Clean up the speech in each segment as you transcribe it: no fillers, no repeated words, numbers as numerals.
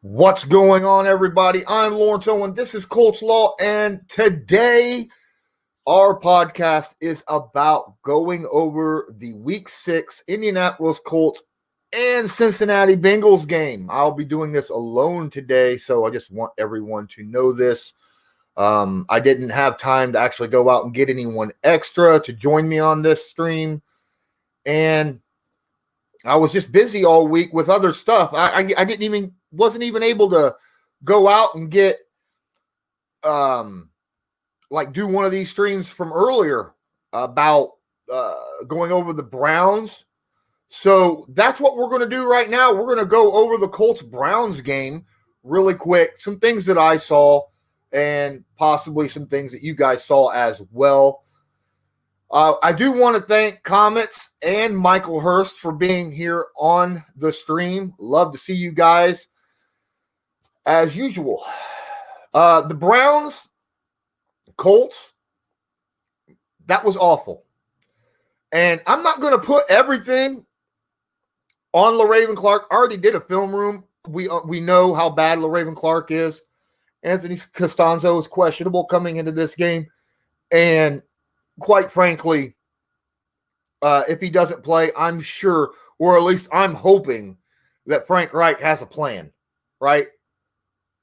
What's going on, everybody? I'm Lawrence Owen. This is Colts Law, and today our podcast is about going over the Week 6 Indianapolis Colts and Cincinnati Bengals game. I'll be doing this alone today, so I just want everyone to know this. I didn't have time to actually go out and get anyone extra to join me on this stream, and I was just busy all week with other stuff. I wasn't even able to go out and get do one of these streams from earlier about going over the Browns. So that's what we're going to do right now. We're going to go over the Colts Browns game really quick. Some things that I saw and possibly some things that you guys saw as well. I do want to thank Comets and Michael Hurst for being here on the stream. Love to see you guys as usual. The Browns, Colts, that was awful. And I'm not going to put everything on LaRaven Clark. I already did a film room. We know how bad LaRaven Clark is. Anthony Costanzo is questionable coming into this game. And quite frankly, if he doesn't play, I'm sure, or at least I'm hoping, that Frank Reich has a plan, right?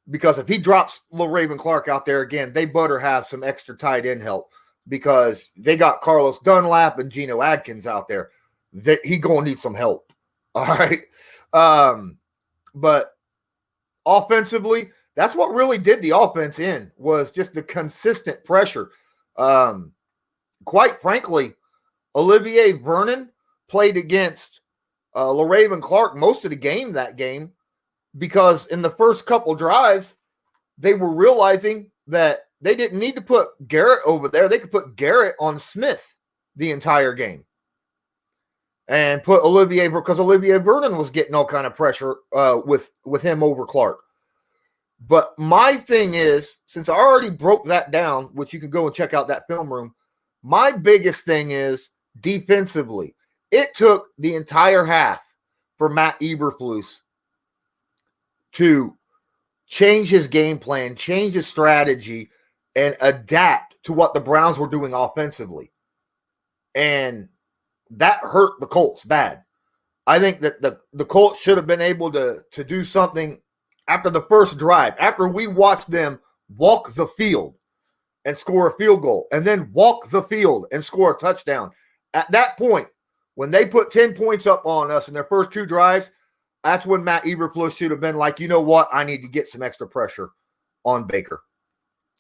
Because if he drops LaRaven Clark out there again, they better have some extra tight end help because they got Carlos Dunlap and Geno Adkins out there. He going to need some help, all right? But offensively, that's what really did the offense in, was just the consistent pressure. Quite frankly, Olivier Vernon played against LaRaven Clark most of the game that game because in the first couple drives, they were realizing that they didn't need to put Garrett over there. They could put Garrett on Smith the entire game and put Olivier, because Olivier Vernon was getting all kind of pressure with him over Clark. But my thing is, since I already broke that down, which you can go and check out that film room, my biggest thing is defensively. It took the entire half for Matt Eberflus to change his game plan, change his strategy, and adapt to what the Browns were doing offensively. And that hurt the Colts bad. I think that the Colts should have been able to do something after the first drive, after we watched them walk the field and score a field goal, and then walk the field and score a touchdown. At that point, when they put 10 points up on us in their first two drives, that's when Matt Eberflus should have been like, you know what? I need to get some extra pressure on Baker.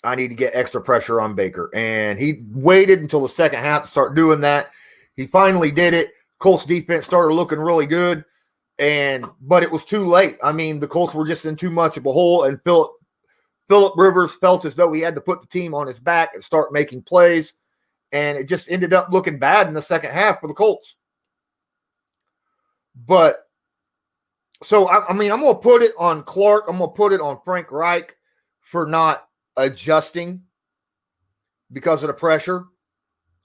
I need to get extra pressure on Baker. And he waited until the second half to start doing that. He finally did it. Colts defense started looking really good, but it was too late. I mean, the Colts were just in too much of a hole, and Phillip Rivers felt as though he had to put the team on his back and start making plays, and it just ended up looking bad in the second half for the Colts. But, so, I mean, I'm going to put it on Clark. I'm going to put it on Frank Reich for not adjusting because of the pressure,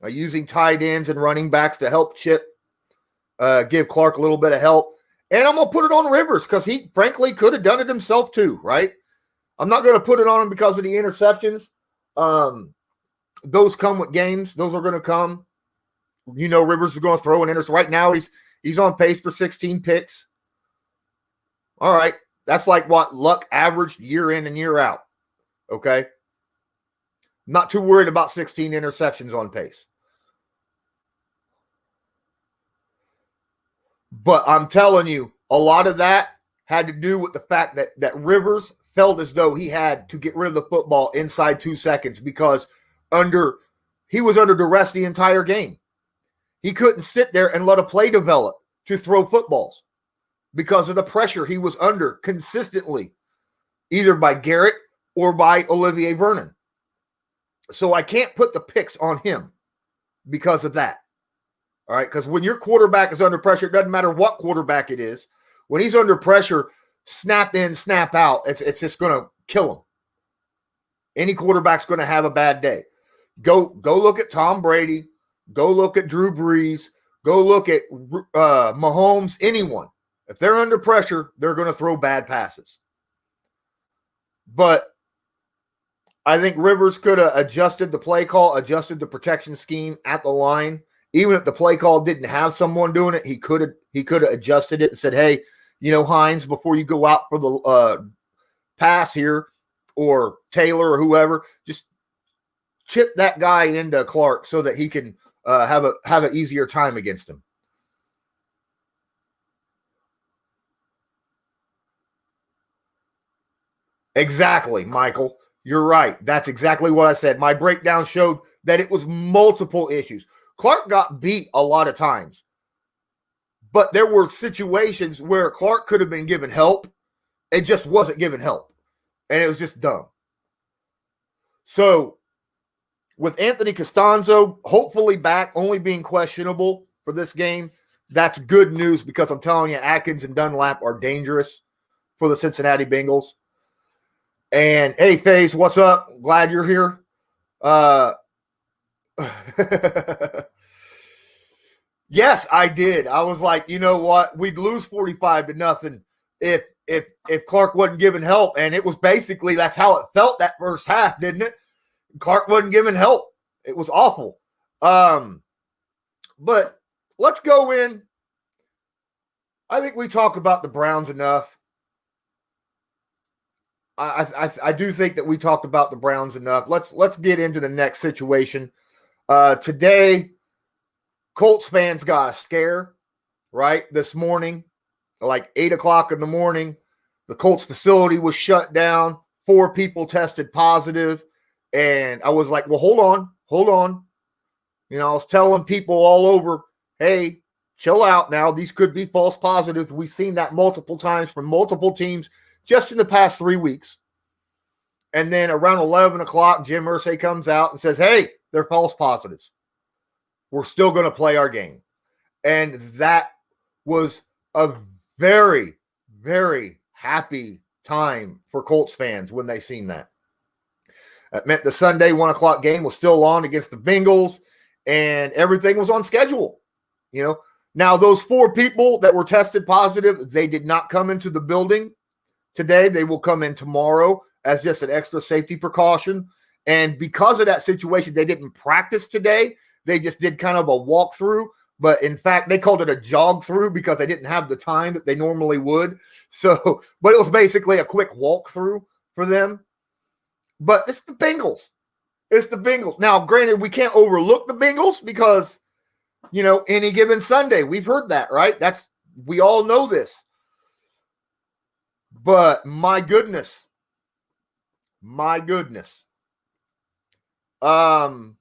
using tight ends and running backs to help give Clark a little bit of help. And I'm going to put it on Rivers because he, frankly, could have done it himself too, right? I'm not going to put it on him because of the interceptions. Those come with games. Those are going to come. You know, Rivers is going to throw an interception. Right now, he's on pace for 16 picks. All right. That's like what Luck averaged year in and year out. Okay. Not too worried about 16 interceptions on pace. But I'm telling you, a lot of that had to do with the fact that Rivers felt as though he had to get rid of the football inside 2 seconds because he was under duress the entire game. He couldn't sit there and let a play develop to throw footballs because of the pressure he was under consistently, either by Garrett or by Olivier Vernon. So I can't put the picks on him because of that. All right, because when your quarterback is under pressure, it doesn't matter what quarterback it is. When he's under pressure, snap in, snap out, it's just going to kill him. Any quarterback's going to have a bad day. Go look at Tom Brady. Go look at Drew Brees. Go look at Mahomes, anyone. If they're under pressure, they're going to throw bad passes. But I think Rivers could have adjusted the play call, adjusted the protection scheme at the line. Even if the play call didn't have someone doing it, he could have adjusted it and said, "Hey, Hines, before you go out for the pass here, or Taylor or whoever, just chip that guy into Clark so that he can have an easier time against him." Exactly, Michael. You're right. That's exactly what I said. My breakdown showed that it was multiple issues. Clark got beat a lot of times, but there were situations where Clark could have been given help. It just wasn't given help, and it was just dumb. So, with Anthony Costanzo hopefully back, only being questionable for this game, that's good news because I'm telling you, Atkins and Dunlap are dangerous for the Cincinnati Bengals. And hey, FaZe, what's up? Glad you're here. Yes, I did. I was like, you know what? We'd lose 45-0 if Clark wasn't giving help. And it was basically, that's how it felt that first half, didn't it? Clark wasn't giving help. It was awful. But let's go in. I think we talk about the Browns enough. I do think that we talked about the Browns enough. Let's get into the next situation. Today, Colts fans got a scare, right? This morning, like 8 o'clock in the morning, the Colts facility was shut down. 4 people tested positive. And I was like, well, hold on. I was telling people all over, hey, chill out now. These could be false positives. We've seen that multiple times from multiple teams just in the past 3 weeks. And then around 11 o'clock, Jim Irsay comes out and says, hey, they're false positives. We're still going to play our game. And that was a very, very happy time for Colts fans when they seen that. That meant the Sunday 1 o'clock game was still on against the Bengals, and everything was on schedule. Now those 4 people that were tested positive, they did not come into the building today. They will come in tomorrow as just an extra safety precaution. And because of that situation, they didn't practice today. They just did kind of a walkthrough. But in fact, they called it a jog through because they didn't have the time that they normally would. So, but it was basically a quick walkthrough for them. But it's the Bengals. It's the Bengals. Now, granted, we can't overlook the Bengals because, any given Sunday, we've heard that, right? We all know this. But my goodness. You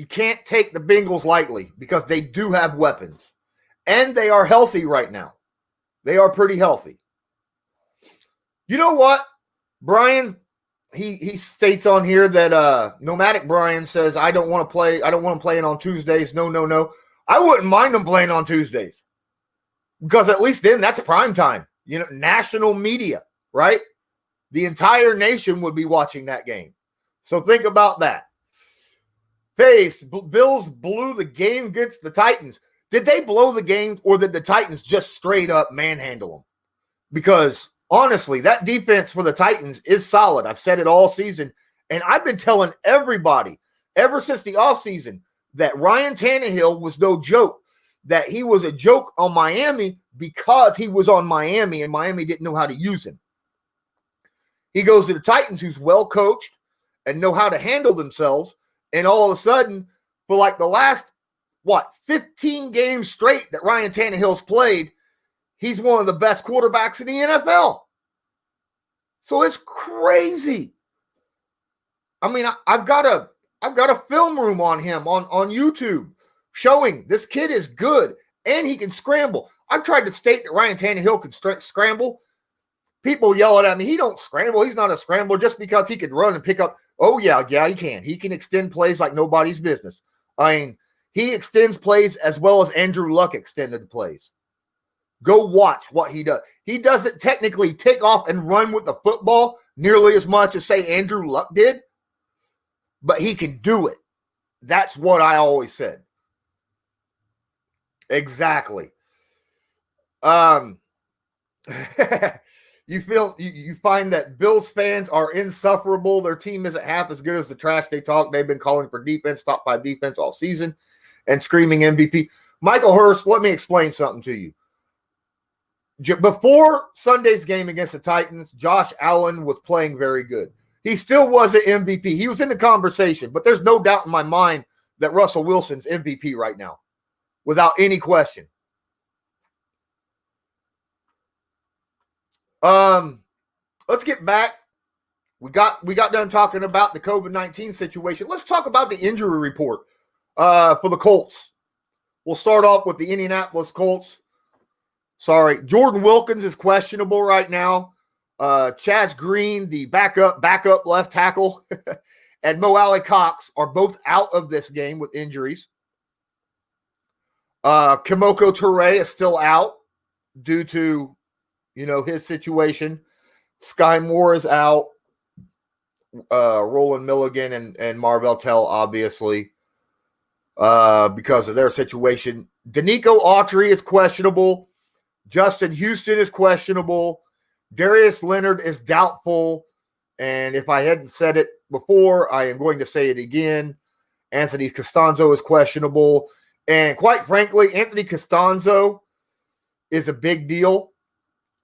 can't take the Bengals lightly because they do have weapons. And they are healthy right now. They are pretty healthy. You know what? Brian, he states on here that Nomadic Brian says, I don't want them playing on Tuesdays. No. I wouldn't mind them playing on Tuesdays. Because at least then that's prime time. National media, right? The entire nation would be watching that game. So think about that. FaZe, Bills blew the game against the Titans. Did they blow the game, or did the Titans just straight up manhandle them? Because honestly, that defense for the Titans is solid. I've said it all season. And I've been telling everybody ever since the offseason that Ryan Tannehill was no joke, that he was a joke on Miami because he was on Miami and Miami didn't know how to use him. He goes to the Titans, who's well coached and know how to handle themselves. And all of a sudden, for like the last, 15 games straight that Ryan Tannehill's played, he's one of the best quarterbacks in the NFL. So it's crazy. I mean, I've got a film room on him on YouTube showing this kid is good and he can scramble. I've tried to state that Ryan Tannehill can scramble. People yelling at me, he don't scramble. He's not a scrambler just because he could run and pick up. Oh, yeah, he can. He can extend plays like nobody's business. I mean, he extends plays as well as Andrew Luck extended plays. Go watch what he does. He doesn't technically take off and run with the football nearly as much as, say, Andrew Luck did, but he can do it. That's what I always said. Exactly. you find that Bills fans are insufferable. Their team isn't half as good as the trash they talk. They've been calling for defense, top 5 defense all season, and screaming MVP. Michael Hurst, let me explain something to you. Before Sunday's game against the Titans, Josh Allen was playing very good. He still was an MVP. He was in the conversation, but there's no doubt in my mind that Russell Wilson's MVP right now, without any question. Let's get back. We got done talking about the COVID-19 situation. Let's talk about the injury report for the Colts. We'll start off with the Indianapolis Colts. Sorry, Jordan Wilkins is questionable right now. Chaz Green, the backup left tackle, and Mo Alley-Cox are both out of this game with injuries. Kimoko Toure is still out due to, his situation. Sky Moore is out. Roland Milligan and Marvell Tell, obviously, because of their situation. Danico Autry is questionable. Justin Houston is questionable. Darius Leonard is doubtful. And if I hadn't said it before, I am going to say it again. Anthony Costanzo is questionable. And quite frankly, Anthony Costanzo is a big deal.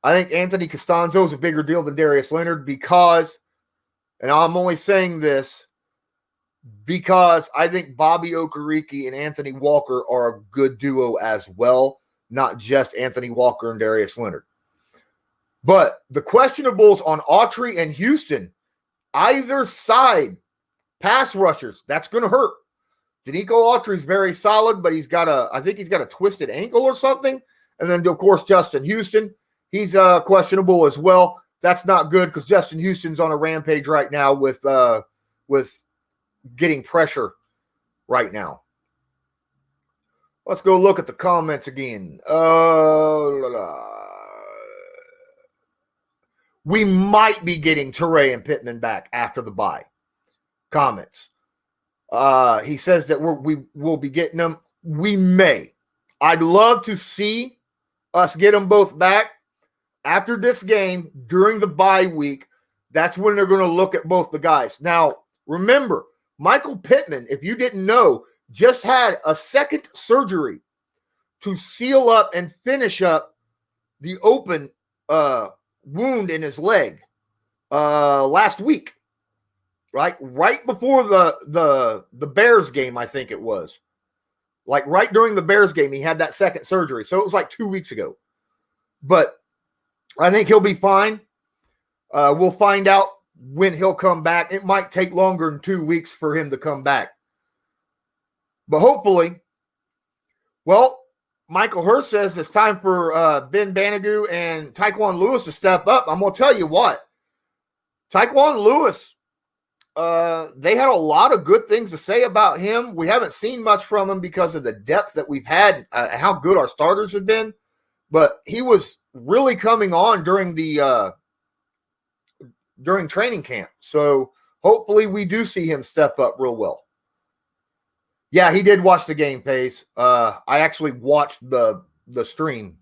I think Anthony Costanzo is a bigger deal than Darius Leonard because, and I'm only saying this because I think Bobby Okereke and Anthony Walker are a good duo as well, not just Anthony Walker and Darius Leonard. But the questionables on Autry and Houston, either side, pass rushers, that's going to hurt. Danico Autry is very solid, but I think he's got a twisted ankle or something. And then, of course, Justin Houston, he's questionable as well. That's not good because Justin Houston's on a rampage right now with getting pressure right now. Let's go look at the comments again. We might be getting Toure and Pittman back after the bye. Comments. He says that we will be getting them. We may. I'd love to see us get them both back after this game during the bye week. That's when they're going to look at both the guys. Now, remember, Michael Pittman, if you didn't know, just had a second surgery to seal up and finish up the open wound in his leg last week, right before the Bears game, I think it was. Like right during the Bears game, he had that second surgery. So it was like 2 weeks ago. But I think he'll be fine. We'll find out when he'll come back. It might take longer than 2 weeks for him to come back. But hopefully, well, Michael Hurst says it's time for Ben Banigou and Tyquan Lewis to step up. I'm going to tell you what. Tyquan Lewis, they had a lot of good things to say about him. We haven't seen much from him because of the depth that we've had, how good our starters have been. But he was really coming on during training camp. So hopefully we do see him step up real well. Yeah, he did watch the game, Pace. I actually watched the stream.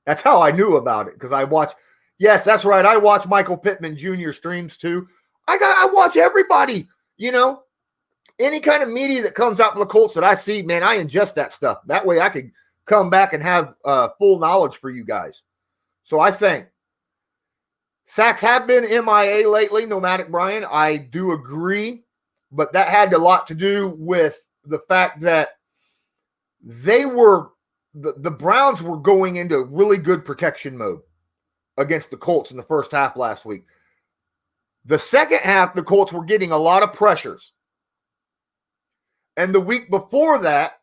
That's how I knew about it, because I watched. Yes, that's right. I watch Michael Pittman Jr. streams too. I watch everybody. Any kind of media that comes out from the Colts that I see, man, I ingest that stuff. That way I could come back and have full knowledge for you guys. So I think sacks have been MIA lately, nomadic Brian. I do agree, but that had a lot to do with the fact that the Browns were going into really good protection mode against the Colts in the first half last week. The second half, the Colts were getting a lot of pressures. And the week before that,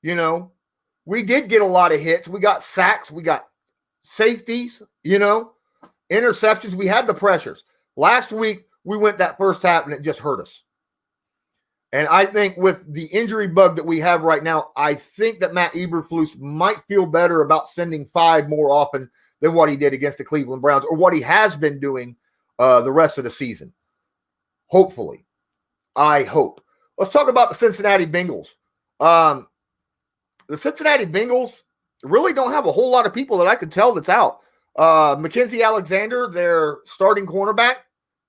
we did get a lot of hits. We got sacks. We got safeties, interceptions. We had the pressures. Last week, we went that first half and it just hurt us. And I think with the injury bug that we have right now, I think that Matt Eberflus might feel better about sending 5 more often than what he did against the Cleveland Browns, or what he has been doing the rest of the season. Hopefully. I hope. Let's talk about the Cincinnati Bengals. The Cincinnati Bengals really don't have a whole lot of people that I could tell that's out. Mackenzie Alexander, their starting cornerback,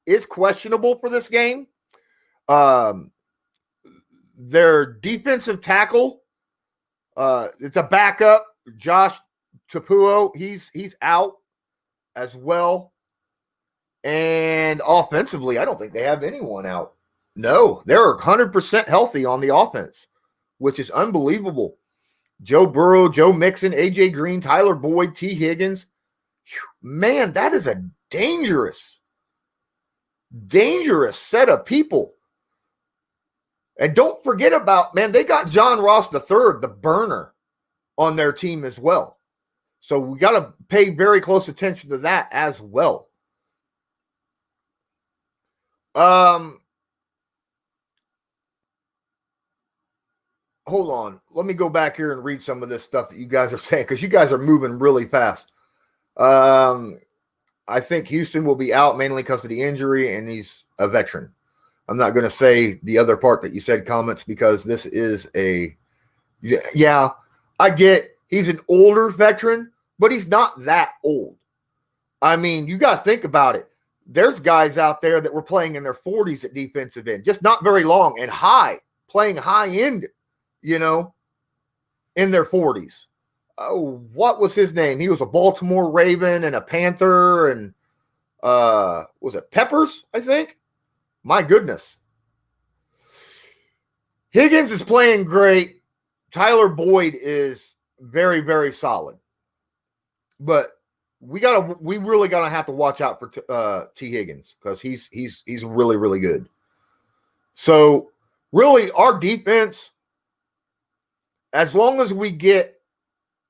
is questionable for this game. Their defensive tackle, it's a backup, Josh Tapuo. He's out as well. And offensively, I don't think they have anyone out. No, they're 100% healthy on the offense, which is unbelievable. Joe Burrow, Joe Mixon, A.J. Green, Tyler Boyd, T. Higgins. Man, that is a dangerous set of people. And don't forget about, man, they got John Ross III, the burner, on their team as well. So we got to pay very close attention to that as well. Hold on. Let me go back here and read some of this stuff that you guys are saying, because you guys are moving really fast. I think Houston will be out mainly because of the injury, and he's a veteran. I'm not going to say the other part that you said, comments, because this is yeah, I get he's an older veteran, but he's not that old. I mean, you got to think about it. There's guys out there that were playing in their 40s at defensive end, just not very long, and playing high end, in their 40s. What was his name? He was a Baltimore Raven and a Panther, and was it Peppers, I think? My goodness. Higgins is playing great. Tyler Boyd is very, very solid. But we really gotta have to watch out for T. Higgins, because he's really, really good. So really, our defense, as long as we get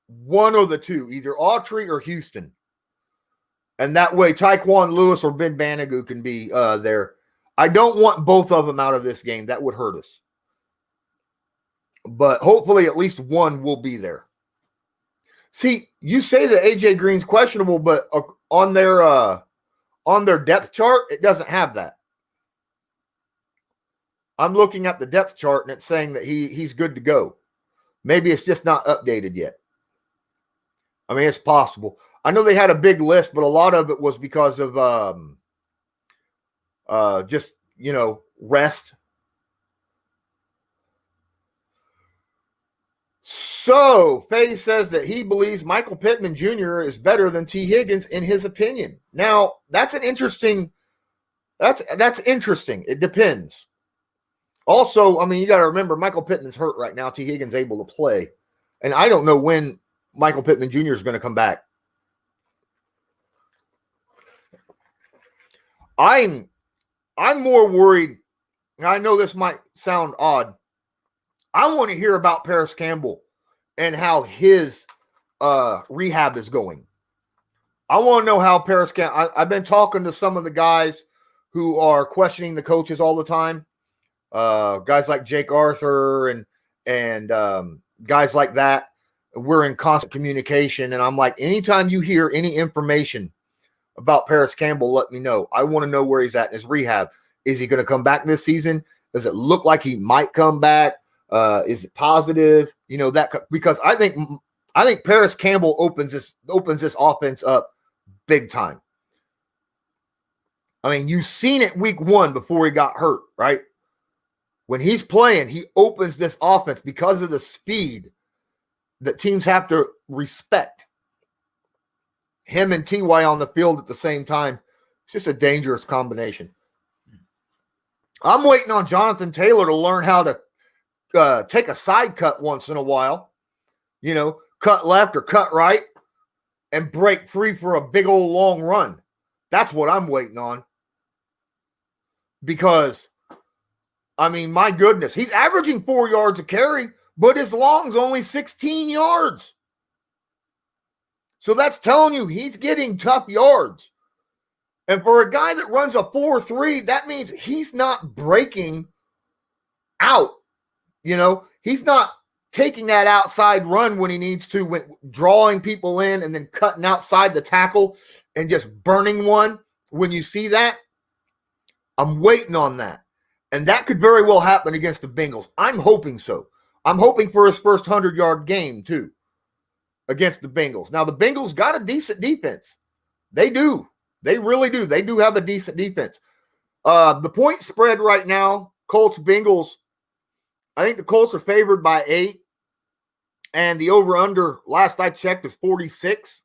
one of the two, either Autry or Houston, and that way Tyquan Lewis or Ben Banigou can be there. I don't want both of them out of this game. That would hurt us. But hopefully at least one will be there. See, you say that A.J. Green's questionable, but on their depth chart, it doesn't have that. I'm looking at the depth chart, and it's saying that he's good to go. Maybe it's just not updated yet. I mean, it's possible. I know they had a big list, but a lot of it was because of just, rest. So Faye says that he believes Michael Pittman Jr. is better than T. Higgins in his opinion. Now, that's interesting. It depends. Also, I mean, you got to remember, Michael Pittman's hurt right now. T. Higgins able to play. And I don't know when Michael Pittman Jr. is going to come back. I'm more worried. I know this might sound odd. I want to hear about Paris Campbell and how his rehab is going. I want to know how Paris Campbell. I've been talking to some of the guys who are questioning the coaches all the time. Guys like Jake Arthur and guys like that. We're in constant communication, and I'm like, anytime you hear any information about Paris Campbell, let me know. I want to know where he's at in his rehab. Is he going to come back this season? Does it look like he might come back? Is it positive? That, because I think Paris Campbell opens this offense up big time. I mean, you've seen it week 1 before he got hurt, right? When he's playing, he opens this offense because of the speed that teams have to respect. Him and T.Y. on the field at the same time, it's just a dangerous combination. I'm waiting on Jonathan Taylor to learn how to take a side cut once in a while, cut left or cut right and break free for a big old long run. That's what I'm waiting on. Because, I mean, my goodness, he's averaging 4 yards a carry, but his long's only 16 yards. So that's telling you he's getting tough yards. And for a guy that runs a 4.3, that means he's not breaking out. He's not taking that outside run when he needs to, when drawing people in and then cutting outside the tackle and just burning one. When you see that, I'm waiting on that. And that could very well happen against the Bengals. I'm hoping so. I'm hoping for his first 100-yard game, too, against the Bengals. Now, the Bengals got a decent defense. They do. They really do. They do have a decent defense. The point spread right now, Colts Bengals, I think the Colts are favored by 8. And the over-under, last I checked, is 46.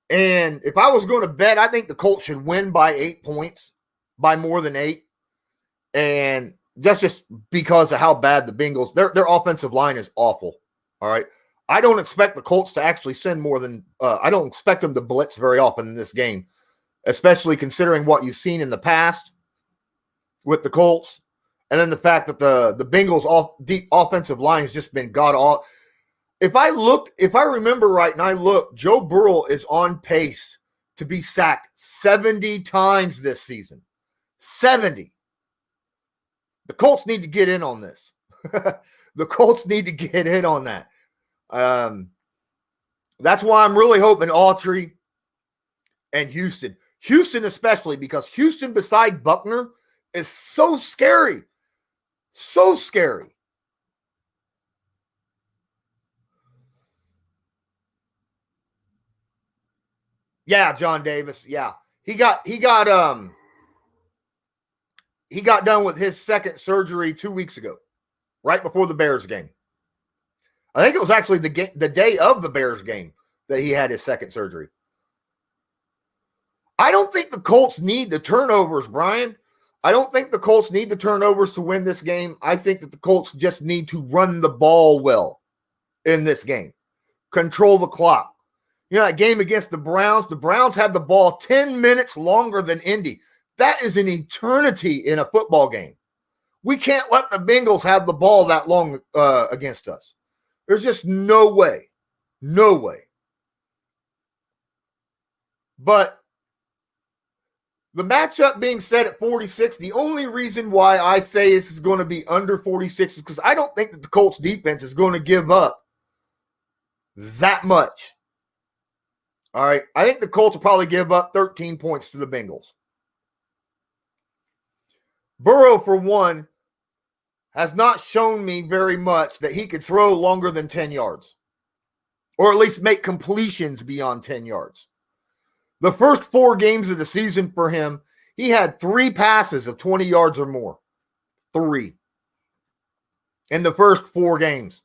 And if I was going to bet, I think the Colts should win by 8 points, by more than 8. And that's just because of how bad the Bengals, their offensive line is awful. All right. I don't expect the Colts to actually send more than, I don't expect them to blitz very often in this game, especially considering what you've seen in the past with the Colts. And then the fact that the Bengals deep offensive line has just been god awful. If I remember right and I look, Joe Burrow is on pace to be sacked 70 times this season. 70. The Colts need to get in on this. The Colts need to get in on that. That's why I'm really hoping Autry and Houston. Houston especially, because Houston beside Buckner is so scary. So scary. Yeah, John Davis. Yeah. He got done with his second surgery 2 weeks ago, right before the Bears game. I think it was actually the day of the Bears game that he had his second surgery. I don't think the Colts need the turnovers, Brian. I don't think the Colts need the turnovers to win this game. I think that the Colts just need to run the ball well in this game. Control the clock. You know, that game against the Browns had the ball 10 minutes longer than Indy. That is an eternity in a football game. We can't let the Bengals have the ball that long against us. There's just no way. No way. But the matchup being set at 46, the only reason why I say this is going to be under 46 is because I don't think that the Colts defense is going to give up that much. All right. I think the Colts will probably give up 13 points to the Bengals. Burrow, for one, has not shown me very much that he could throw longer than 10 yards, or at least make completions beyond 10 yards. The first 4 games of the season for him, he had 3 passes of 20 yards or more. 3. In the first 4 games.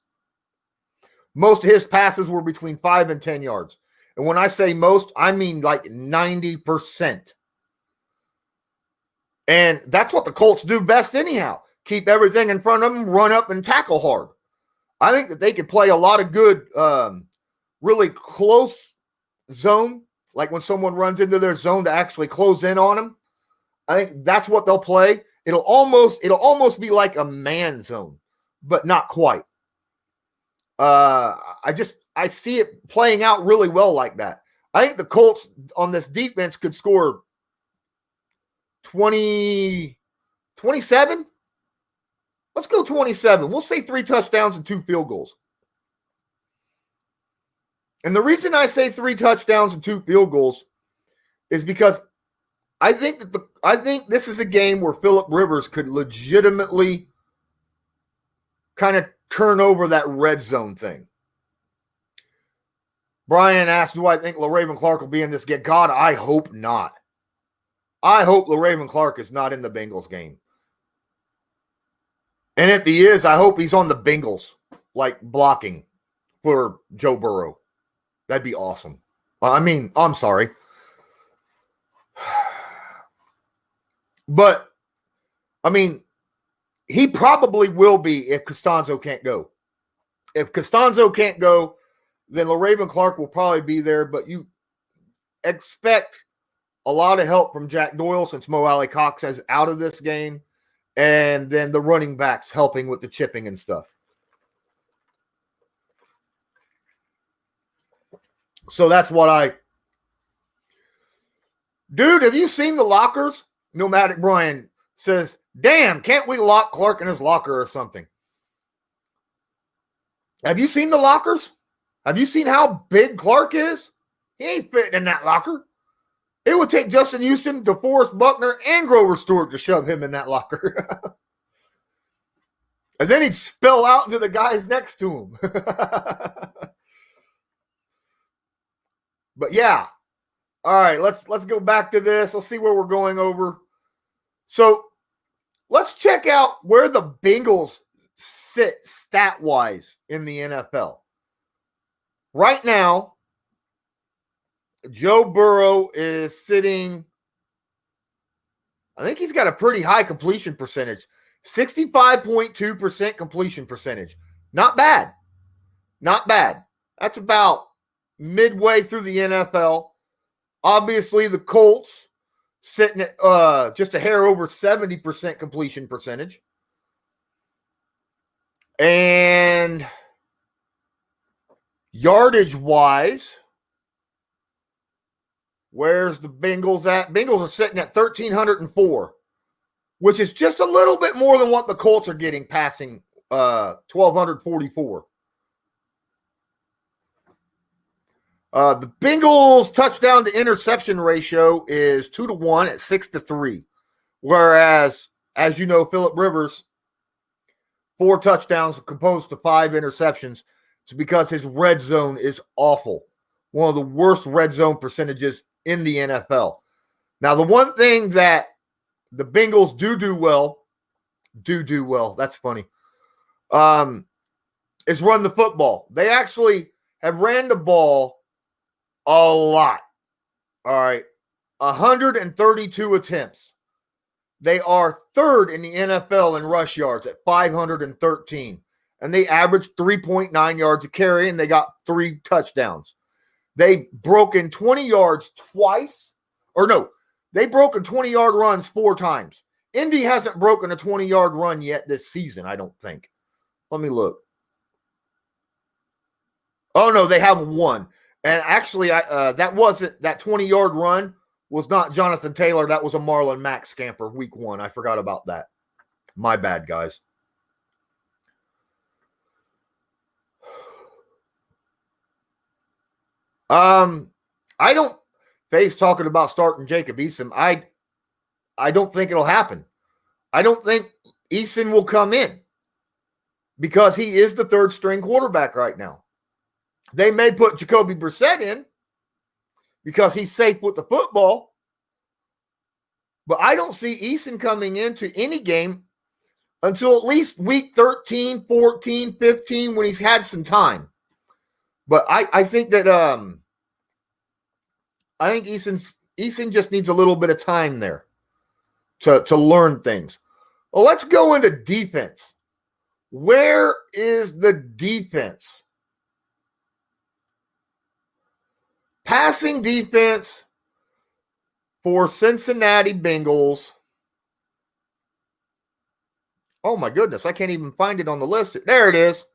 Most of his passes were between 5 and 10 yards. And when I say most, I mean like 90%. And that's what the Colts do best anyhow. Keep everything in front of them, run up and tackle hard. I think that they could play a lot of good, really close zone, like when someone runs into their zone to actually close in on them. I think that's what they'll play. It'll almost be like a man zone, but not quite. I see it playing out really well like that. I think the Colts on this defense could score 27. Let's go 27. We'll say 3 touchdowns and 2 field goals. And the reason I say 3 touchdowns and 2 field goals is because I think this is a game where Phillip Rivers could legitimately kind of turn over that red zone thing. Brian asked, do I think LaRaven Clark will be in this game? God, I hope not. I hope LaRaven Clark is not in the Bengals game. And if he is, I hope he's on the Bengals, like blocking for Joe Burrow. That'd be awesome. I mean, I'm sorry. But, I mean, he probably will be if Costanzo can't go. If Costanzo can't go, then LaRaven Clark will probably be there, but you expect a lot of help from Jack Doyle since Mo Alley Cox is out of this game, and then the running backs helping with the chipping and stuff. So that's what Dude, have you seen the lockers? Nomadic Brian says, damn, can't we lock Clark in his locker or something? Have you seen the lockers? Have you seen how big Clark is? He ain't fitting in that locker. It would take Justin Houston, DeForest Buckner, and Grover Stewart to shove him in that locker. And then he'd spill out into the guys next to him. But yeah, All right, let's go back to this. Let's see where we're going over. So let's check out where the Bengals sit stat-wise in the NFL. Right now, Joe Burrow is sitting, I think he's got a pretty high completion percentage. 65.2% completion percentage. Not bad. Not bad. That's about midway through the NFL. Obviously, the Colts sitting at just a hair over 70% completion percentage. And yardage-wise, where's the Bengals at? Bengals are sitting at 1,304, which is just a little bit more than what the Colts are getting, passing 1,244. The Bengals touchdown to interception ratio is 2-1 at 6-3. Whereas, as you know, Phillip Rivers, 4 touchdowns composed to 5 interceptions. It's because his red zone is awful. One of the worst red zone percentages in the NFL. Now, the one thing that the Bengals do well, that's funny, is run the football. They actually have ran the ball a lot. All right. 132 attempts. They are third in the NFL in rush yards at 513. And they averaged 3.9 yards a carry, and they got 3 touchdowns. They broken 20 yards twice. Or no, they broken 20-yard runs 4 times. Indy hasn't broken a 20-yard run yet this season, I don't think. Let me look. Oh, no, they have 1. And actually, that 20-yard run was not Jonathan Taylor. That was a Marlon Mack scamper week 1. I forgot about that. My bad, guys. Faye's talking about starting Jacob Eason. I don't think it'll happen. I don't think Eason will come in because he is the 3rd string quarterback right now. They may put Jacoby Brissett in because he's safe with the football. But I don't see Eason coming into any game until at least week 13, 14, 15 when he's had some time. But I think that I think Eason just needs a little bit of time there to learn things. Well, let's go into defense. Where is the defense? Passing defense for Cincinnati Bengals. Oh, my goodness. I can't even find it on the list. There it is.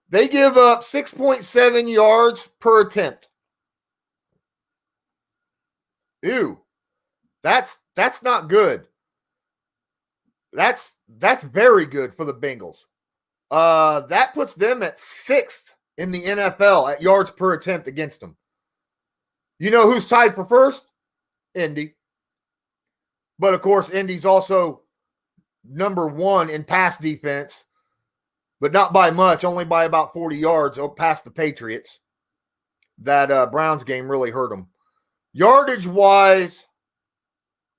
They give up 6.7 yards per attempt. Ew. That's not good. That's very good for the Bengals. That puts them at 6th in the NFL at yards per attempt against them. You know who's tied for 1st? Indy. But, of course, Indy's also number 1 in pass defense, but not by much, only by about 40 yards past the Patriots. That Browns game really hurt them. Yardage-wise,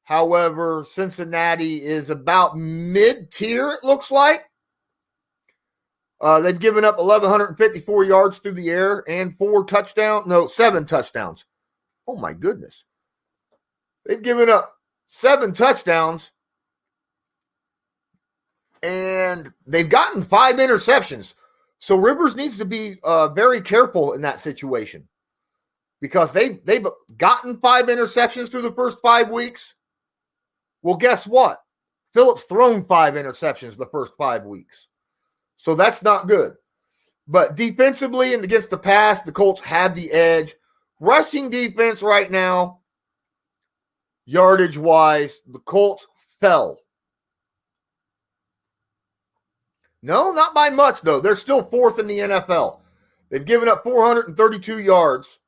however, Cincinnati is about mid-tier, it looks like. They've given up 1,154 yards through the air and 7 touchdowns. Oh, my goodness. They've given up 7 touchdowns, and they've gotten 5 interceptions. So Rivers needs to be very careful in that situation because they've gotten 5 interceptions through the first 5 weeks. Well, guess what? Phillips thrown 5 interceptions the first 5 weeks. So that's not good. But defensively and against the pass, the Colts have the edge. Rushing defense right now, yardage-wise, the Colts fell. No, not by much, though. They're still 4th in the NFL. They've given up 432 yards,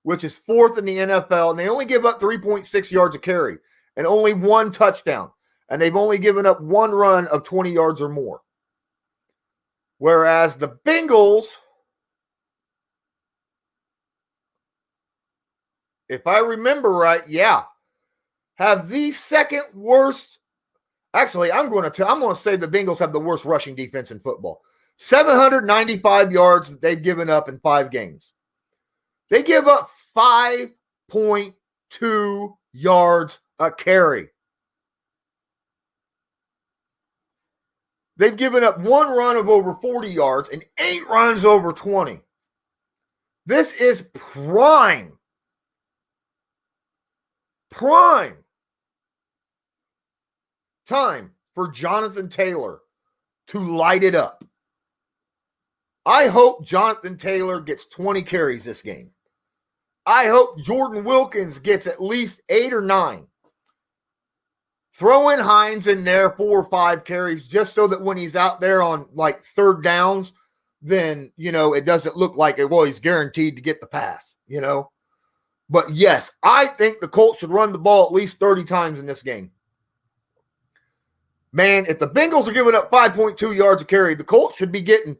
which is 4th in the NFL, and they only give up 3.6 yards a carry and only 1 touchdown. And they've only given up 1 run of 20 yards or more. Whereas the Bengals if I remember right, have the second worst. Actually, I'm going to say the Bengals have the worst rushing defense in football. 795 yards that they've given up in 5 games. They give up 5.2 yards a carry. They've given up 1 run of over 40 yards and 8 runs over 20. This is prime time for Jonathan Taylor to light it up. I hope Jonathan Taylor gets 20 carries this game. I hope Jordan Wilkins gets at least 8 or 9. Throw in Hines in there 4 or 5 carries just so that when he's out there on like third downs, then, it doesn't look like it. Well, he's guaranteed to get the pass, But yes, I think the Colts should run the ball at least 30 times in this game. Man, if the Bengals are giving up 5.2 yards a carry, the Colts should be getting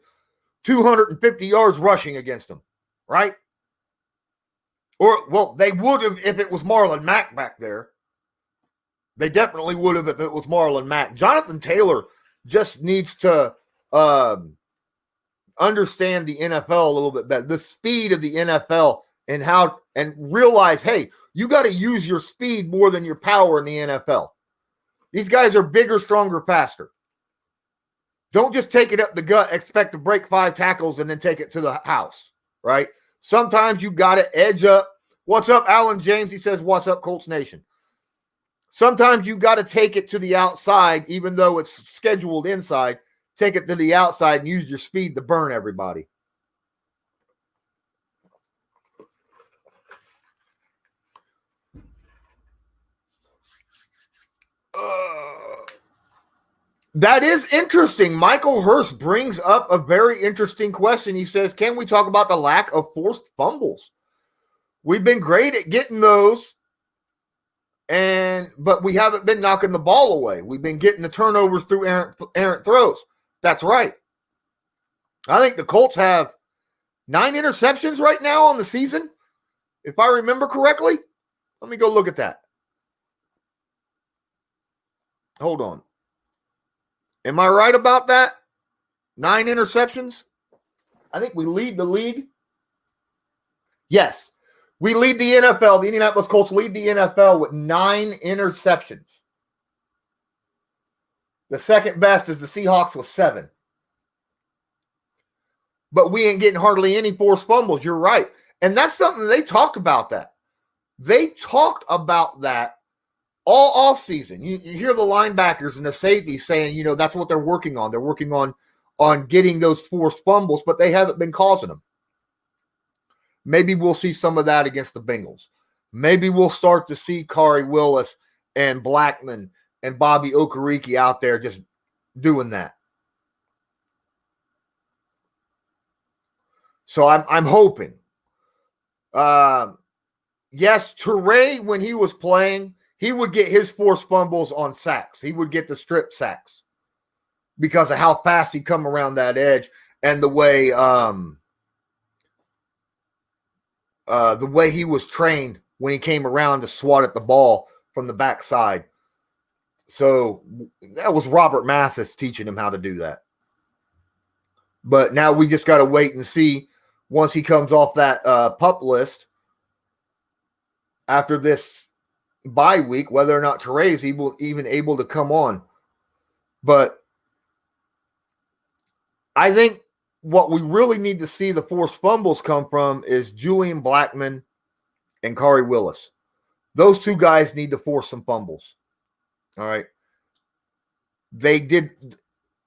250 yards rushing against them, right? Or, well, they would have if it was Marlon Mack back there. They definitely would have if it was Marlon Mack. Jonathan Taylor just needs to understand the NFL a little bit better, the speed of the NFL and realize, hey, you got to use your speed more than your power in the NFL. These guys are bigger, stronger, faster. Don't just take it up the gut, expect to break 5 tackles, and then take it to the house, right? Sometimes you got to edge up. What's up, Alan James? He says, what's up, Colts Nation? Sometimes you got to take it to the outside, even though it's scheduled inside. Take it to the outside and use your speed to burn everybody. That is interesting. Michael Hurst brings up a very interesting question. He says, can we talk about the lack of forced fumbles? We've been great at getting those, but we haven't been knocking the ball away. We've been getting the turnovers through errant throws. That's right. I think the Colts have 9 interceptions right now on the season, if I remember correctly. Let me go look at that. Hold on. Am I right about that? 9 interceptions? I think we lead the league. Yes. We lead the NFL. The Indianapolis Colts lead the NFL with 9 interceptions. The second best is the Seahawks with 7. But we ain't getting hardly any forced fumbles. You're right. And that's something they talked about that. They talked about that all offseason. You hear the linebackers and the safeties saying, that's what they're working on. They're working on getting those forced fumbles, but they haven't been causing them. Maybe we'll see some of that against the Bengals. Maybe we'll start to see Kari Willis and Blackman and Bobby Okereke out there just doing that. So I'm hoping. Yes, Teray, when he was playing, he would get his forced fumbles on sacks. He would get the strip sacks because of how fast he'd come around that edge and the way he was trained when he came around to swat at the ball from the backside. So that was Robert Mathis teaching him how to do that. But now we just got to wait and see once he comes off that PUP list after this bye week, whether or not Teray's even able to come on. But I think what we really need to see the forced fumbles come from is Julian Blackman and Kari Willis. Those 2 guys need to force some fumbles. All right. They did.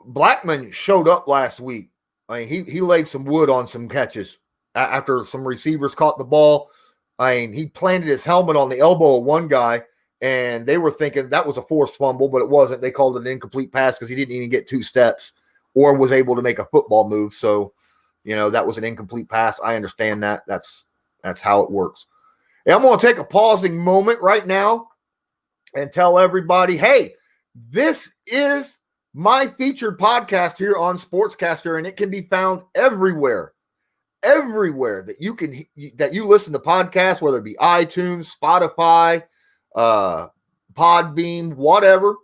Blackman showed up last week. I mean, he laid some wood on some catches after some receivers caught the ball. I mean, he planted his helmet on the elbow of one guy, and they were thinking that was a forced fumble, but it wasn't. They called it an incomplete pass because he didn't even get 2 steps or was able to make a football move. So, that was an incomplete pass. I understand that. That's how it works. And I'm going to take a pausing moment right now and tell everybody, hey, this is my featured podcast here on Sportscaster, and it can be found everywhere. everywhere that you listen to podcasts, whether it be iTunes, Spotify, Podbean, whatever.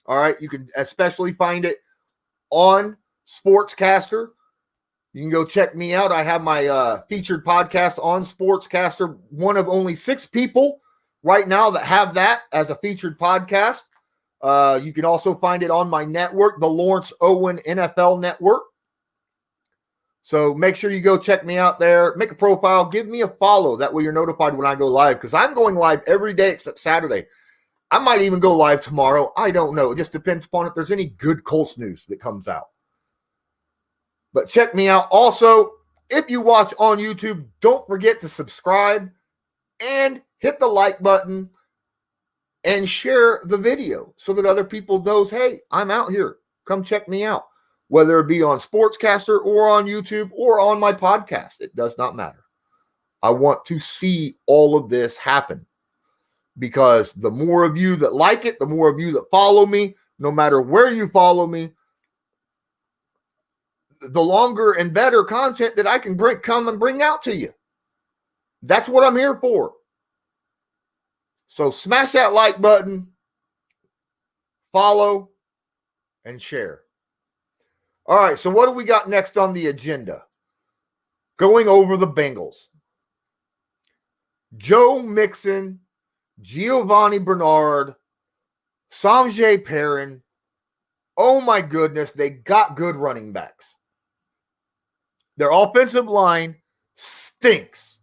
All right. You can especially find it on Sportscaster. You can go check me out. I have my featured podcast on Sportscaster, one of only 6 people right now that have that as a featured podcast. You can also find it on my network, the Lawrence Owen NFL Network. So make sure you go check me out there. Make a profile. Give me a follow. That way you're notified when I go live, because I'm going live every day except Saturday. I might even go live tomorrow. I don't know. It just depends upon if there's any good Colts news that comes out. But check me out. Also, if you watch on YouTube, don't forget to subscribe and hit the like button and share the video so that other people knows, hey, I'm out here. Come check me out. Whether it be on Sportscaster or on YouTube or on my podcast, it does not matter. I want to see all of this happen, because the more of you that like it, the more of you that follow me, no matter where you follow me, the longer and better content that I can come and bring out to you. That's what I'm here for. So smash that like button, follow, and share. All right, so what do we got next on the agenda? Going over the Bengals. Joe Mixon, Giovanni Bernard, Sanjay Perrin. Oh my goodness, they got good running backs. Their offensive line stinks,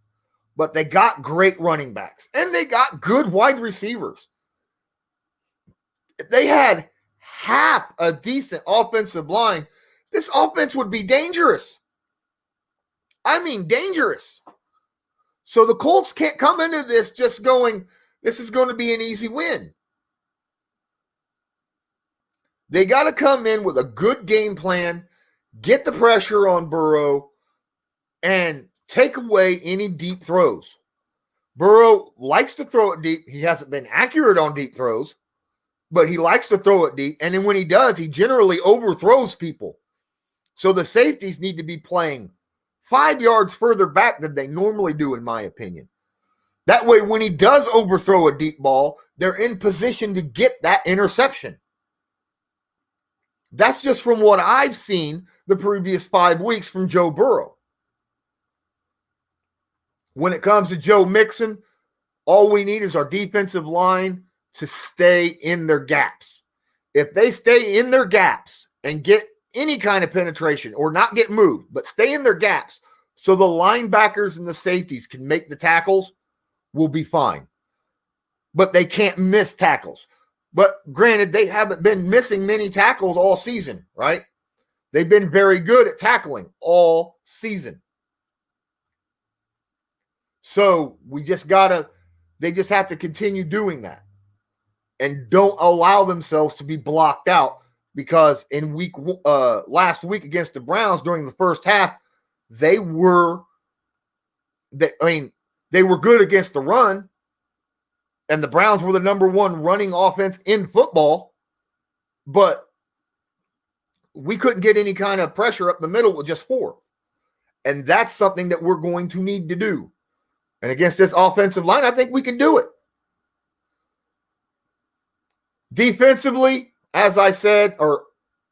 but they got great running backs, and they got good wide receivers. If they had half a decent offensive line, this offense would be dangerous. I mean, dangerous. So the Colts can't come into this just going, this is going to be an easy win. They got to come in with a good game plan, get the pressure on Burrow, and take away any deep throws. Burrow likes to throw it deep. He hasn't been accurate on deep throws, but he likes to throw it deep. And then when he does, he generally overthrows people. So the safeties need to be playing 5 yards further back than they normally do, in my opinion. That way, when he does overthrow a deep ball, they're in position to get that interception. That's just from what I've seen the previous 5 weeks from Joe Burrow. When it comes to Joe Mixon, all we need is our defensive line to stay in their gaps. If they stay in their gaps and get any kind of penetration, or not get moved, but stay in their gaps so the linebackers and the safeties can make the tackles, we'll be fine. But they can't miss tackles. But granted, they haven't been missing many tackles all season, right? They've been very good at tackling all season. So they just have to continue doing that. And don't allow themselves to be blocked out, because in last week against the Browns during the first half, they were good against the run, and the Browns were the number 1 running offense in football, but we couldn't get any kind of pressure up the middle with just 4. And that's something that we're going to need to do. And against this offensive line, I think we can do it. Defensively, as I said, or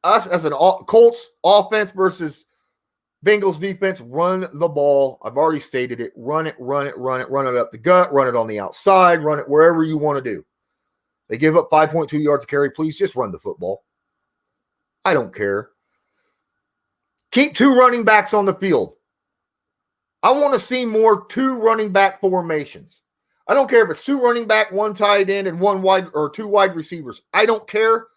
us as an Colts offense versus Bengals defense, run the ball. I've already stated it. Run it up the gut, run it on the outside, run it wherever you want to do. They give up 5.2 yards to carry. Please just run the football. I don't care. Keep 2 running backs on the field. I want to see more 2 running back formations. I don't care if it's 2 running back, 1 tight end, and 1 wide or 2 wide receivers. I don't care.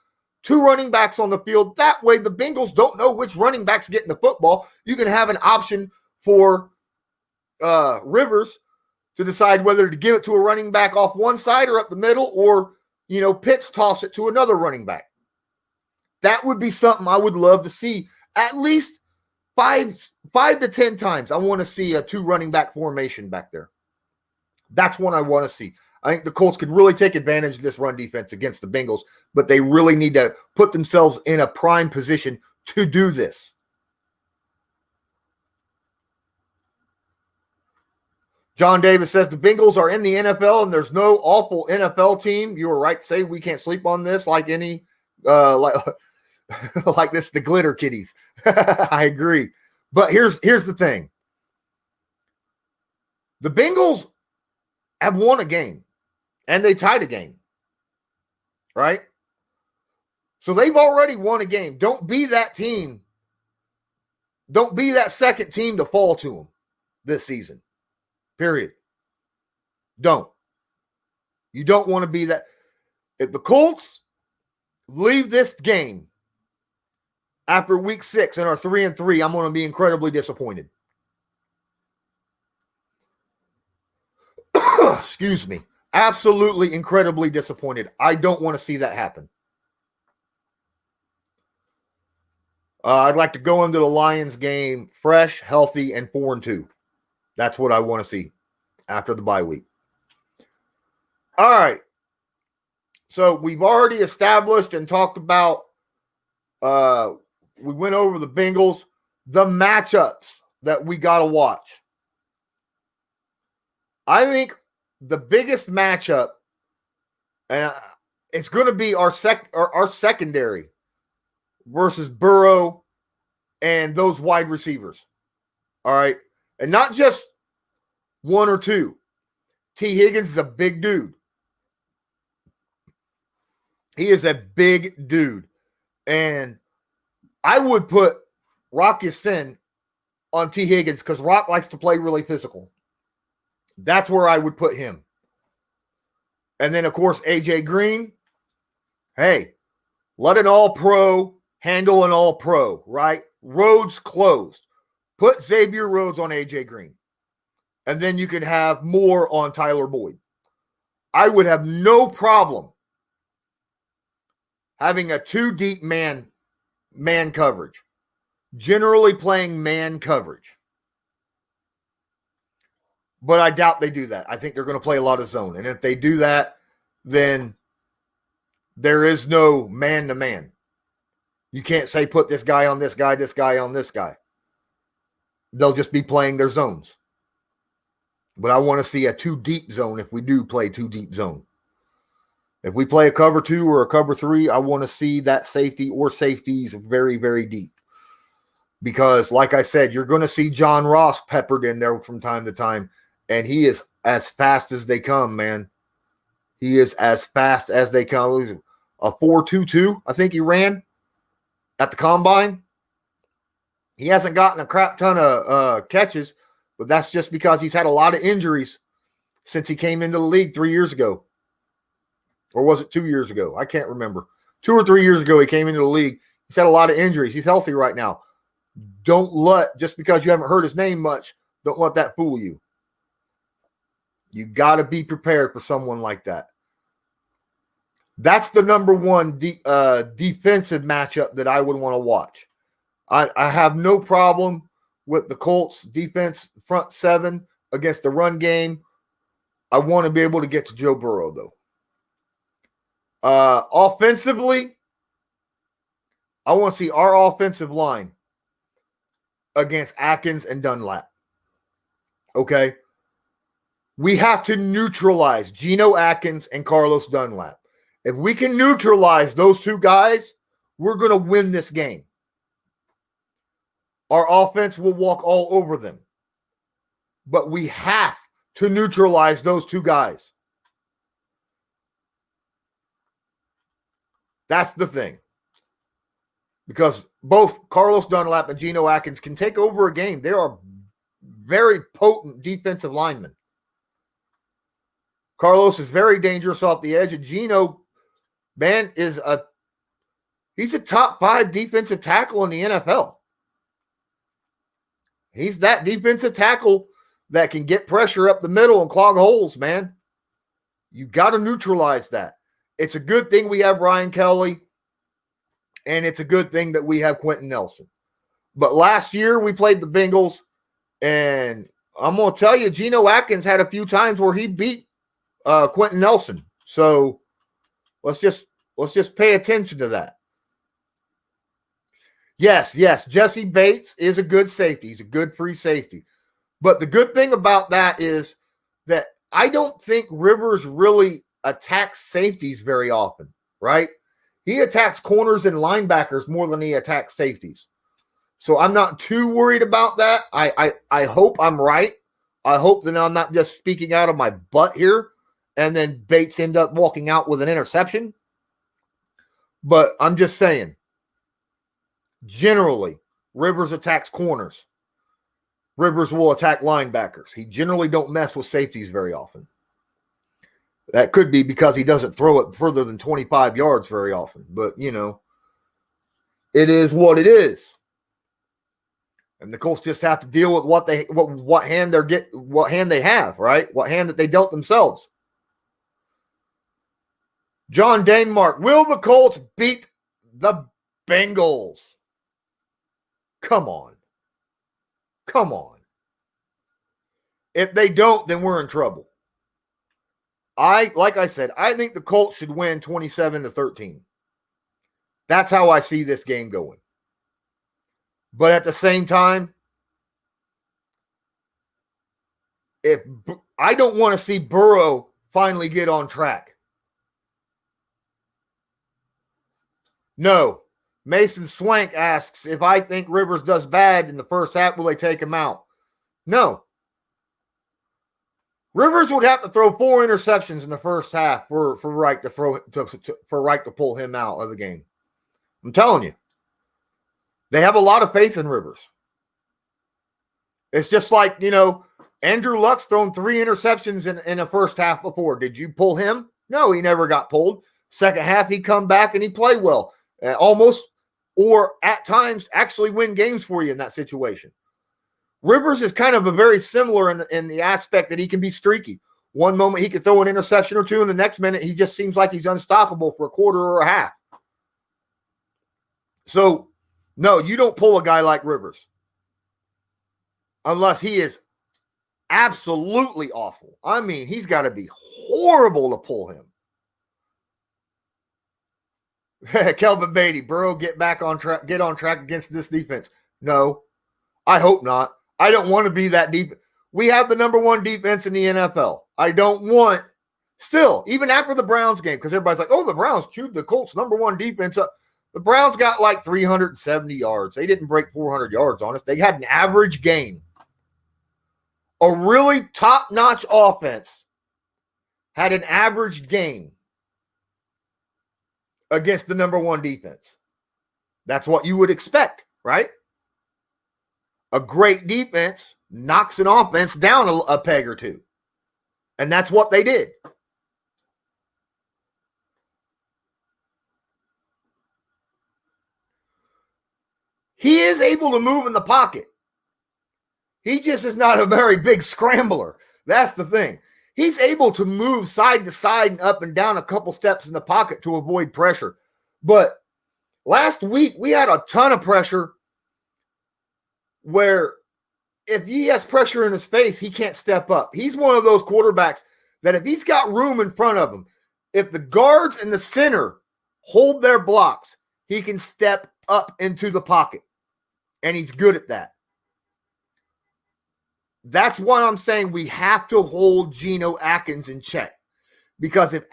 2 running backs on the field. That way the Bengals don't know which running back's getting the football. You can have an option for Rivers to decide whether to give it to a running back off one side or up the middle, or, Pitts toss it to another running back. That would be something I would love to see at least 5 to 10 times. I want to see a 2 running back formation back there. That's what I want to see. I think the Colts could really take advantage of this run defense against the Bengals, but they really need to put themselves in a prime position to do this. John Davis says the Bengals are in the NFL and there's no awful NFL team. You were right to say we can't sleep on this like any like like this the glitter kitties. I agree. But here's the thing. The Bengals have won a game and they tied a game. Right? So they've already won a game. Don't be that team. Don't be that second team to fall to them this season. Period. Don't. You don't want to be that. If the Colts leave this game after week 6 and are 3-3, I'm going to be incredibly disappointed. Excuse me. Absolutely incredibly disappointed. I don't want to see that happen. I'd like to go into the Lions game fresh, healthy, and 4-2. That's what I want to see after the bye week. All right. So we've already established and talked about, we went over the Bengals, the matchups that we got to watch. I think the biggest matchup, it's going to be our secondary versus Burrow and those wide receivers. All right. And not just one or two. T. Higgins is a big dude. He is a big dude. And I would put Rock Ya-Sin on T. Higgins because Rock likes to play really physical. That's where I would put him. And then, of course, A.J. Green. Hey, let an all-pro handle an all-pro, right? Roads closed. Put Xavier Rhodes on A.J. Green. And then you could have more on Tyler Boyd. I would have no problem having a 2-deep man coverage. Generally playing man coverage. But I doubt they do that. I think they're going to play a lot of zone. And if they do that, then there is no man-to-man. You can't say put this guy on this guy, this guy on this guy. They'll just be playing their zones. But I want to see a 2-deep zone if we do play 2-deep zone. If we play a cover 2 or a cover 3, I want to see that safety or safeties very, very deep. Because, like I said, you're going to see John Ross peppered in there from time to time. And he is as fast as they come, man. He is as fast as they come. A 4.22, I think he ran at the combine. He hasn't gotten a crap ton of catches, but that's just because he's had a lot of injuries since he came into the league 3 years ago. Or was it 2 years ago? I can't remember. 2 or 3 years ago, he came into the league. He's had a lot of injuries. He's healthy right now. Just because you haven't heard his name much, don't let that fool you. You got to be prepared for someone like that. That's the number one defensive matchup that I would want to watch. I have no problem with the Colts defense front 7 against the run game. I want to be able to get to Joe Burrow, though. Offensively, I want to see our offensive line against Atkins and Dunlap. Okay? We have to neutralize Geno Atkins and Carlos Dunlap. If we can neutralize those two guys, we're going to win this game. Our offense will walk all over them. But we have to neutralize those two guys. That's the thing. Because both Carlos Dunlap and Geno Atkins can take over a game. They are very potent defensive linemen. Carlos is very dangerous off the edge. And Geno, man, he's a top 5 defensive tackle in the NFL. He's that defensive tackle that can get pressure up the middle and clog holes, man. You got to neutralize that. It's a good thing we have Ryan Kelly, and it's a good thing that we have Quentin Nelson. But last year we played the Bengals, and I'm going to tell you, Geno Atkins had a few times where he beat Quentin Nelson. So let's just pay attention to that. Yes, Jesse Bates is a good safety. He's a good free safety. But the good thing about that is that I don't think Rivers really attacks safeties very often, right? He attacks corners and linebackers more than he attacks safeties. So I'm not too worried about that. I hope I'm right. I hope that I'm not just speaking out of my butt here and then Bates end up walking out with an interception. But I'm just saying, generally, Rivers attacks corners. Rivers will attack linebackers. He generally don't mess with safeties very often. That could be because he doesn't throw it further than 25 yards very often. But, you know, it is what it is. And the Colts just have to deal with what hand they have, right? What hand that they dealt themselves. John Danemark, will the Colts beat the Bengals? Come on. Come on. If they don't, then we're in trouble. Like I said, I think the Colts should win 27-13. That's how I see this game going. But at the same time, if I don't want to see Burrow finally get on track. No. Mason Swank asks, if I think Rivers does bad in the first half, will they take him out? No. Rivers would have to throw 4 interceptions in the first half for Reich to pull him out of the game. I'm telling you. They have a lot of faith in Rivers. It's just like, you know, Andrew Luck's thrown 3 interceptions in the first half before. Did you pull him? No, he never got pulled. Second half, he come back and he played well. Almost, or at times, actually win games for you in that situation. Rivers is kind of a very similar in the aspect that he can be streaky. One moment he could throw an interception or two, and the next minute he just seems like he's unstoppable for a quarter or a half. So, no, you don't pull a guy like Rivers. Unless he is absolutely awful. I mean, he's got to be horrible to pull him. Kelvin Beatty, Burrow, get on track against this defense. No, I hope not. I don't want to be that deep. We have the number 1 defense in the NFL. I don't want, still, even after the Browns game, because everybody's like, oh, the Browns chewed the Colts' number 1 defense up. The Browns got like 370 yards. They didn't break 400 yards on us. They had an average game. A really top-notch offense had an average game against the number 1 defense. That's what you would expect, right? A great defense knocks an offense down a peg or two. And that's what they did. He is able to move in the pocket. He just is not a very big scrambler. That's the thing. He's able to move side to side and up and down a couple steps in the pocket to avoid pressure. But last week, we had a ton of pressure where if he has pressure in his face, he can't step up. He's one of those quarterbacks that if he's got room in front of him, if the guards in the center hold their blocks, he can step up into the pocket. And he's good at that. That's why I'm saying we have to hold Geno Atkins in check. Because if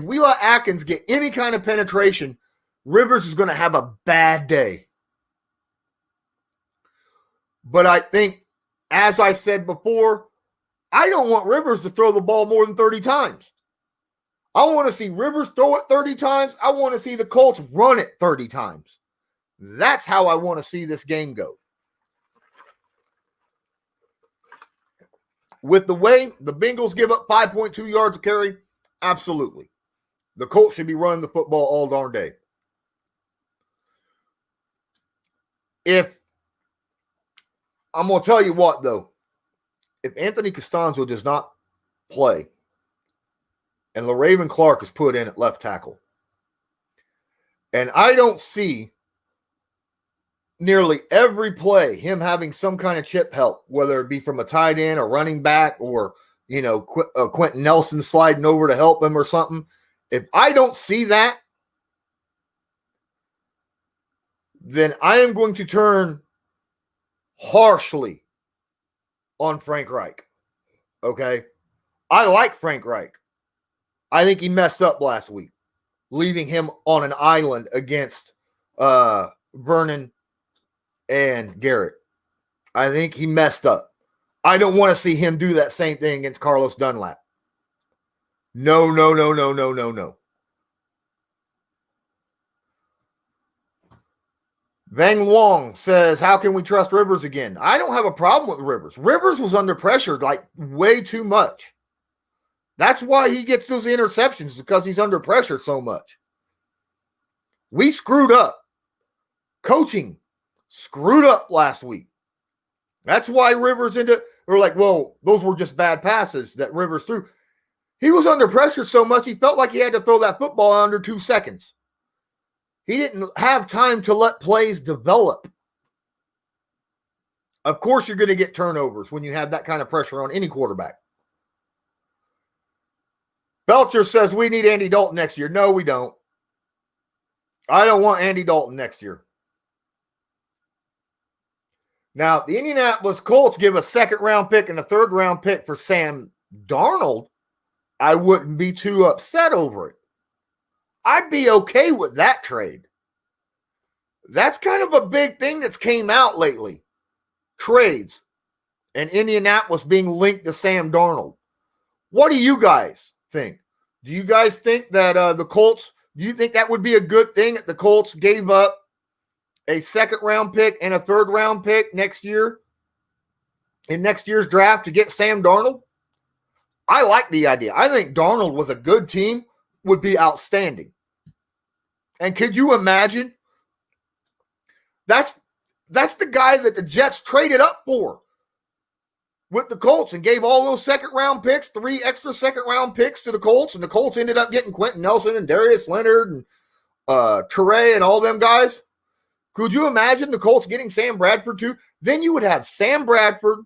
we let Atkins get any kind of penetration, Rivers is going to have a bad day. But I think, as I said before, I don't want Rivers to throw the ball more than 30 times. I want to see Rivers throw it 30 times. I want to see the Colts run it 30 times. That's how I want to see this game go. With the way the Bengals give up 5.2 yards a carry, absolutely. The Colts should be running the football all darn day. I'm going to tell you what, though. If Anthony Costanzo does not play and LaRaven Clark is put in at left tackle, and I don't see nearly every play him having some kind of chip help, whether it be from a tight end or running back or, you know, Quentin Nelson sliding over to help him or something. If I don't see that, then I am going to turn harshly on Frank Reich. Okay? I like Frank Reich. I think he messed up last week, leaving him on an island against Vernon and Garrett. I think he messed up. I don't want to see him do that same thing against Carlos Dunlap. No, no, no, no, no, no, no. Vang Wong says, how can we trust Rivers again? I don't have a problem with Rivers. Rivers was under pressure like way too much. That's why he gets those interceptions, because he's under pressure so much. We screwed up. Coaching screwed up last week. That's why Rivers we're like, well, those were just bad passes that Rivers threw. He was under pressure so much, he felt like he had to throw that football under 2 seconds. He didn't have time to let plays develop. Of course, you're going to get turnovers when you have that kind of pressure on any quarterback. Belcher says we need Andy Dalton next year. No, we don't. I don't want Andy Dalton next year. Now, the Indianapolis Colts give a second-round pick and a third-round pick for Sam Darnold. I wouldn't be too upset over it. I'd be okay with that trade. That's kind of a big thing that's came out lately. Trades and Indianapolis being linked to Sam Darnold. What do you guys think? Do you guys think that the Colts, do you think that would be a good thing that the Colts gave up a second-round pick and a third-round pick next year in next year's draft to get Sam Darnold? I like the idea. I think Darnold with a good team would be outstanding. And could you imagine? That's the guy that the Jets traded up for with the Colts and gave all those second-round picks, 3 extra second-round picks to the Colts, and the Colts ended up getting Quentin Nelson and Darius Leonard and Teray and all them guys. Could you imagine the Colts getting Sam Bradford too? Then you would have Sam Bradford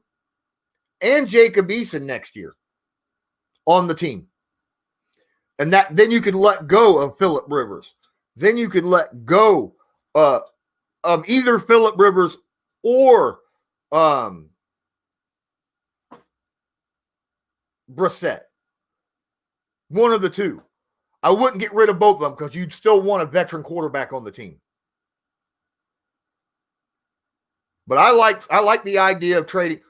and Jacob Eason next year on the team. And then you could let go of Phillip Rivers. Then you could let go of either Phillip Rivers or Brissett. One of the two. I wouldn't get rid of both of them because you'd still want a veteran quarterback on the team. But I like the idea of trading.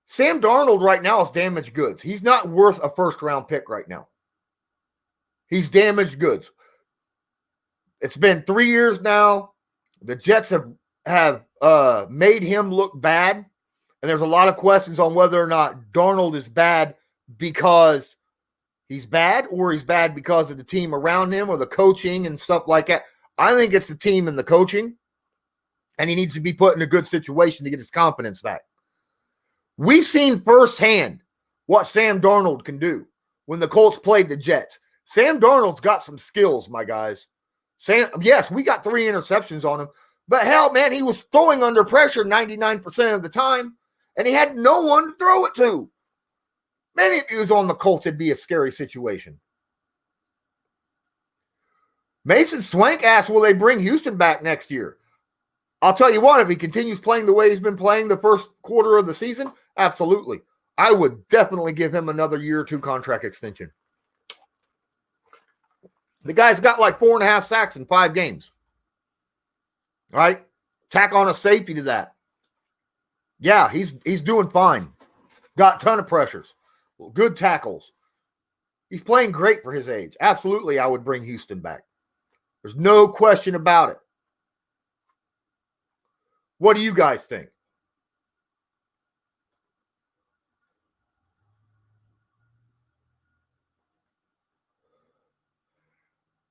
Sam Darnold right now is damaged goods. He's not worth a first-round pick right now. He's damaged goods. It's been 3 years now. The Jets have made him look bad. And there's a lot of questions on whether or not Darnold is bad because he's bad or he's bad because of the team around him or the coaching and stuff like that. I think it's the team and the coaching. And he needs to be put in a good situation to get his confidence back. We've seen firsthand what Sam Darnold can do when the Colts played the Jets. Sam Darnold's got some skills, my guys. Yes, we got 3 interceptions on him. But hell, man, he was throwing under pressure 99% of the time. And he had no one to throw it to. Man, if he was on the Colts, it'd be a scary situation. Mason Swank asked, will they bring Houston back next year? I'll tell you what, if he continues playing the way he's been playing the first quarter of the season, absolutely. I would definitely give him another year or 2 contract extension. The guy's got like 4.5 sacks in 5 games. All right? Tack on a safety to that. Yeah, he's doing fine. Got a ton of pressures. Good tackles. He's playing great for his age. Absolutely, I would bring Houston back. There's no question about it. What do you guys think?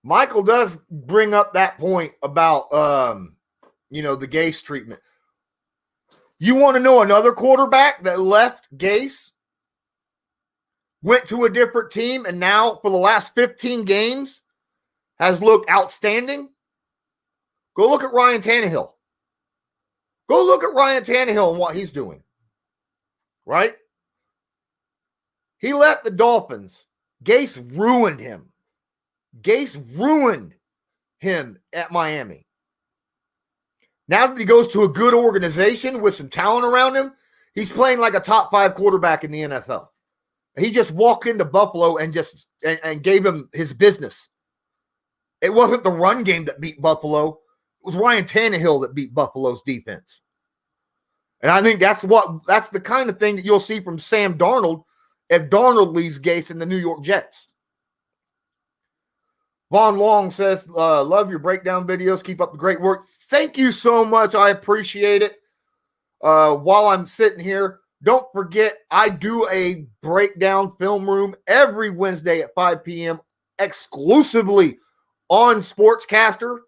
Michael does bring up that point about, the Gase treatment. You want to know another quarterback that left Gase, went to a different team, and now for the last 15 games has looked outstanding? Go look at Ryan Tannehill. Go look at Ryan Tannehill and what he's doing. Right? He left the Dolphins. Gase ruined him. Gase ruined him at Miami. Now that he goes to a good organization with some talent around him, he's playing like a top 5 quarterback in the NFL. He just walked into Buffalo and gave him his business. It wasn't the run game that beat Buffalo. It was Ryan Tannehill that beat Buffalo's defense. And I think that's the kind of thing that you'll see from Sam Darnold if Darnold leaves Gase in the New York Jets. Vaughn Long says, love your breakdown videos. Keep up the great work. Thank you so much. I appreciate it. While I'm sitting here, don't forget, I do a breakdown film room every Wednesday at 5 p.m. exclusively on Sportscaster.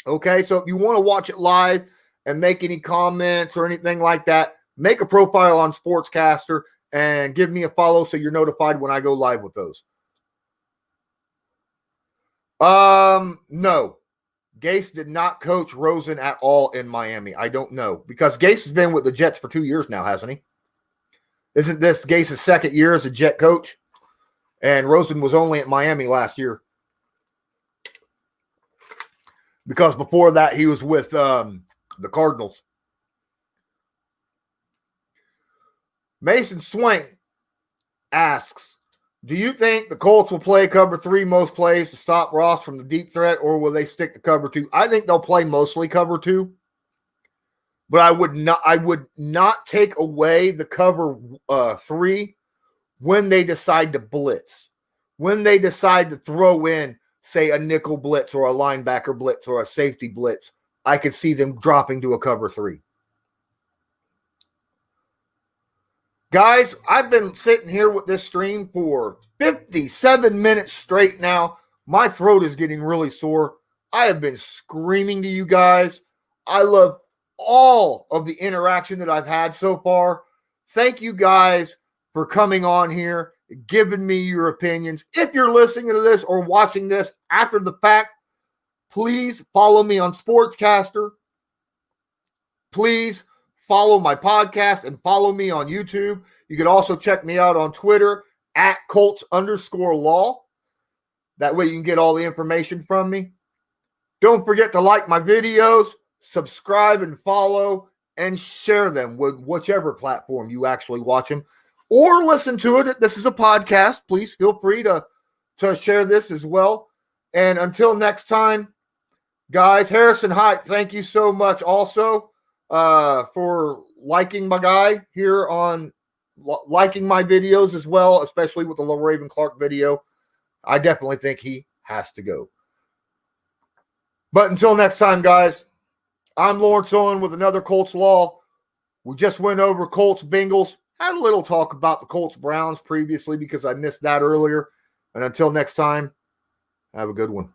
Okay, so if you want to watch it live and make any comments or anything like that, make a profile on Sportscaster and give me a follow so you're notified when I go live with those. No. Gase did not coach Rosen at all in Miami. I don't know. Because Gase has been with the Jets for 2 years now, hasn't he? Isn't this Gase's second year as a Jet coach? And Rosen was only at Miami last year. Because before that, he was with the Cardinals. Mason Swank asks, do you think the Colts will play cover 3 most plays to stop Ross from the deep threat, or will they stick to cover 2? I think they'll play mostly cover 2, but I would not take away the cover 3 when they decide to blitz, when they decide to throw in, say, a nickel blitz or a linebacker blitz or a safety blitz. I could see them dropping to a cover 3. Guys, I've been sitting here with this stream for 57 minutes straight now. My throat is getting really sore. I have been screaming to you guys. I love all of the interaction that I've had so far. Thank you guys for coming on here, giving me your opinions. If you're listening to this or watching this after the fact, please follow me on Sportscaster. Please follow my podcast and follow me on YouTube. You can also check me out on Twitter at Colts_law. That way you can get all the information from me. Don't forget to like my videos, subscribe and follow, and share them with whichever platform you actually watch them or listen to it. This is a podcast. Please feel free to share this as well. And until next time, guys, Harrison Hype, thank you so much also for liking my guy here on liking my videos as well, especially with the Raven Clark video. I definitely think he has to go. But until next time, guys, I'm Lawrence Owen with another Colts Law. We just went over Colts Bengals. Had a little talk about the Colts Browns previously because I missed that earlier. And until next time, have a good one.